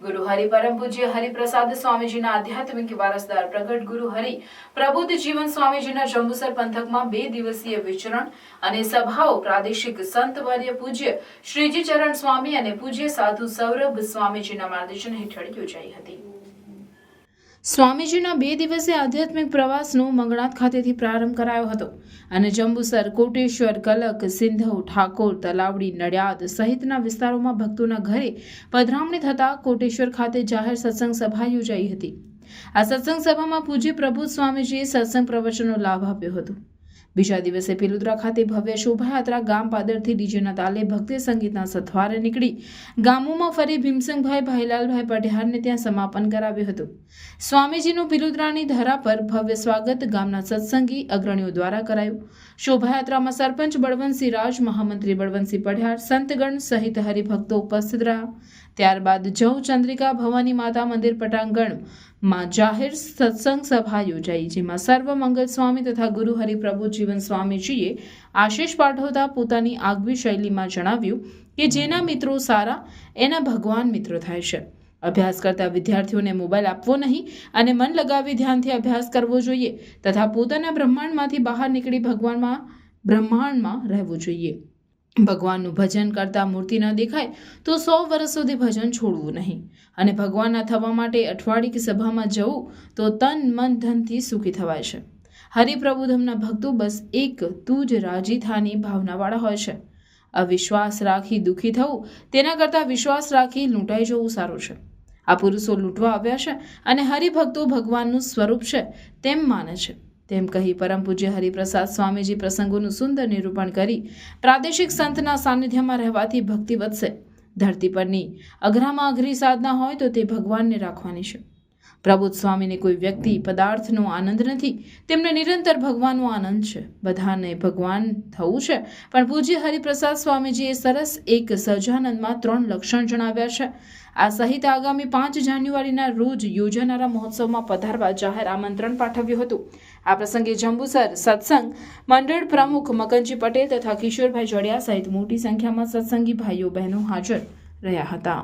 ગુરુ હરિ પરમ પૂજ્ય હરિપ્રસાદ સ્વામીજીના આધ્યાત્મિક વારસદાર પ્રગટ ગુરુ હરિ પ્રબુદ્ધ જીવન સ્વામીજીના જંબુસર પંથકમાં 2 દિવસીય વિચરણ અને સભાઓ પ્રાદેશિક સંતવર્ય પૂજ્ય શ્રીજી ચરણ સ્વામી અને પૂજ્ય સાધુ સૌરભ સ્વામીજીના માર્ગદર્શન હેઠળ યોજાઈ હતી। સ્વામીજીના 2 દિવસીય આધ્યાત્મિક પ્રવાસનો મંગળાત ખાતેથી પ્રારંભ કરાયો હતો અને જંબુસર, કોટેશ્વર, કલક, સિંધવ, ઠાકોર, તલાવડી, નડિયાદ સહિતના વિસ્તારોમાં ભક્તોના ઘરે પધરામણી થતા કોટેશ્વર ખાતે જાહેર સત્સંગ સભા યોજાઈ હતી। આ સત્સંગ સભામાં પૂજ્ય પ્રબુદ્ધ સ્વામીજીએ સત્સંગ પ્રવચનનો લાભ આપ્યો હતો। બીજા દિવસે પિલુદ્રા ખાતે ભવ્ય શોભાયાત્રા ગામ પાદરથી ડીજેના તાલે ભક્તિ સંગીતના સથવારે નીકળી ગામોમાં ફરી ભીમસંગભાઈ ભાઈલાલભાઈ પઢિયારને ત્યાં સમાપન કરાવ્યું હતું। સ્વામીજીનું પિલુદ્રાની ધરા પર ભવ્ય સ્વાગત ગામના સત્સંગી અગ્રણીઓ દ્વારા કરાયું। શોભાયાત્રામાં સરપંચ બળવંતસિંહ રાજ, મહામંત્રી બળવંતસિંહ પઢિયાર, સંતગણ સહિત હરિભક્તો ઉપસ્થિત રહ્યા। ત્યારબાદ જવ ચંદ્રિકા ભવાની માતા મંદિર પટાંગણમાં જાહેર સત્સંગ સભા યોજાઈ, જેમાં સર્વ મંગલ સ્વામી તથા ગુરુ હરિપ્રભુ જીવન સ્વામીજીએ આશીષ પાઠવતા પોતાની આગવી શૈલીમાં જણાવ્યું કે જેના મિત્રો સારા એના ભગવાન મિત્રો થાય છે। અભ્યાસ કરતા વિદ્યાર્થીઓને મોબાઈલ આપવો નહીં અને મન લગાવી ધ્યાનથી અભ્યાસ કરવો જોઈએ તથા પોતાના બ્રહ્માંડમાંથી બહાર નીકળી બ્રહ્માંડમાં રહેવું જોઈએ। ભગવાનનું ભજન કરતા મૂર્તિ ન દેખાય તો 100 વર્ષ સુધી ભજન છોડવું નહીં અને ભગવાનના થવા માટે અઠવાડિક સભામાં જવું તો તન મન ધનથી સુખી થવાય છે। હરિપ્રભુધમના ભક્તો બસ એક તું જ રાજી થાની ભાવનાવાળા હોય છે। અવિશ્વાસ રાખી દુઃખી થવું તેના કરતાં વિશ્વાસ રાખી લૂંટાઈ જવું સારું છે। આ પુરુષો લૂંટવા આવ્યા છે અને હરિભક્તો ભગવાનનું સ્વરૂપ છે તેમ માને છે તેમ કહી પરમ પૂજ્ય હરિપ્રસાદ સ્વામીજી પ્રસંગોનું સુંદર નિરૂપણ કરી પ્રાદેશિક સંતના સાનિધ્યમાં રહેવાથી ભક્તિ વધશે। ધરતી પરની અઘરામાં અઘરી સાધના હોય તો તે ભગવાનને રાખવાની છે। પ્રબુદ્ધ સ્વામીને કોઈ વ્યક્તિ પદાર્થનો આનંદ નથી, તેમને નિરંતર ભગવાનનો આનંદ છે। બધાને ભગવાન થવું છે, પણ પૂજ્ય હરિપ્રસાદ સ્વામીજીએ સરસ એક સહજાનંદમાં 3 લક્ષણ જણાવ્યા છે। આ સહિત આગામી 5 જાન્યુઆરીના રોજ યોજાનારા મહોત્સવમાં પધારવા જાહેર આમંત્રણ પાઠવ્યું હતું। આ પ્રસંગે જંબુસર સત્સંગ મંડળ પ્રમુખ મકનજી પટેલ તથા કિશોરભાઈ જોડિયા સહિત મોટી સંખ્યામાં સત્સંગી ભાઈઓ બહેનો હાજર રહ્યા હતા।